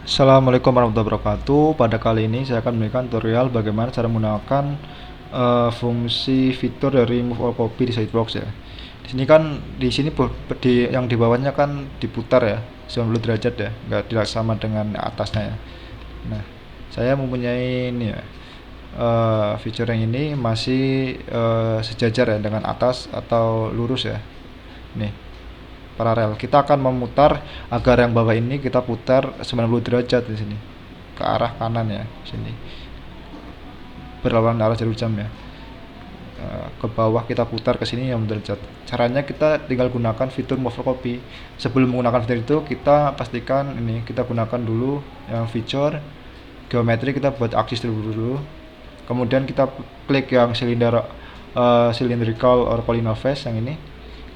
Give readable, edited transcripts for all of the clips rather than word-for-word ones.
Assalamualaikum warahmatullahi wabarakatuh. Pada kali ini saya akan memberikan tutorial bagaimana cara menggunakan fungsi fitur dari Move All Copy di Solidworks ya. Di sini kan yang di bawahnya kan diputar ya, 90 derajat ya, nggak tidak sama dengan atasnya ya. Nah, saya mempunyai ini ya, fitur yang ini masih sejajar ya dengan atas atau lurus ya. Nih, paralel. Kita akan memutar agar yang bawah ini kita putar 90 derajat di sini ke arah kanan ya, sini berlawanan arah jarum jam ya. Ke bawah kita putar ke sini yang derajat. Caranya kita tinggal gunakan fitur move copy. Sebelum menggunakan fitur itu kita pastikan ini kita gunakan dulu yang fitur geometri, kita buat aksis dulu. Kemudian kita klik yang cylindrical or polynomial face yang ini.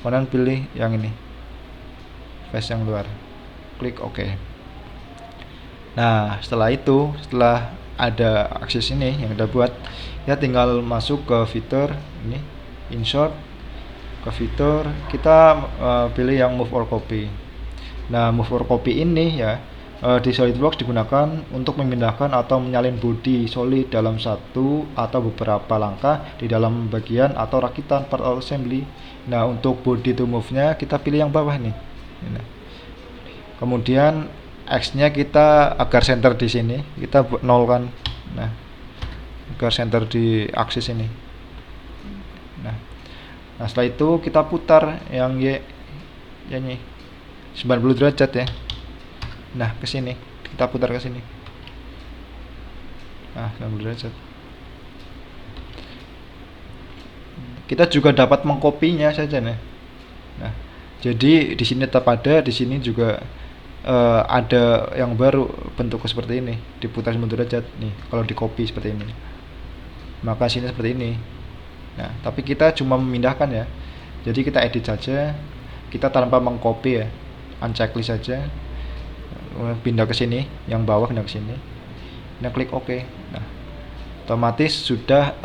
Kemudian pilih yang ini, face yang luar, klik OK. Nah, setelah ada akses ini yang kita buat, ya tinggal masuk ke fitur ini, insert ke fitur, kita pilih yang move or copy. Nah, move or copy ini ya di SolidWorks digunakan untuk memindahkan atau menyalin bodi solid dalam satu atau beberapa langkah di dalam bagian atau rakitan part assembly. Nah, untuk body to move-nya kita pilih yang bawah nih. Nah, kemudian X-nya kita agar center di sini kita nolkan. Nah, agar center di aksis ini. Nah, setelah itu kita putar yang Y ini 90 derajat ya. Nah, ke sini kita putar ke sini. Nah, 90 derajat. Kita juga dapat mengkopinya saja nih. Nah, jadi di sini tetap ada, di sini juga ada yang baru bentuknya seperti ini, diputar 90 derajat nih. Kalau di copy seperti ini, maka sini seperti ini. Nah, tapi kita cuma memindahkan ya. Jadi kita edit saja, kita tanpa mengcopy ya, unchecklist saja, pindah ke sini, yang bawah pindah ke sini. Nah, klik OK. Nah, otomatis sudah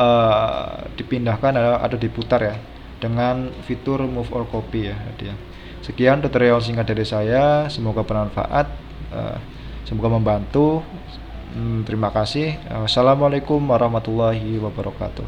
dipindahkan atau diputar ya dengan fitur move or copy ya dia. Sekian tutorial singkat dari saya, semoga bermanfaat, semoga membantu. Terima kasih. Assalamualaikum warahmatullahi wabarakatuh.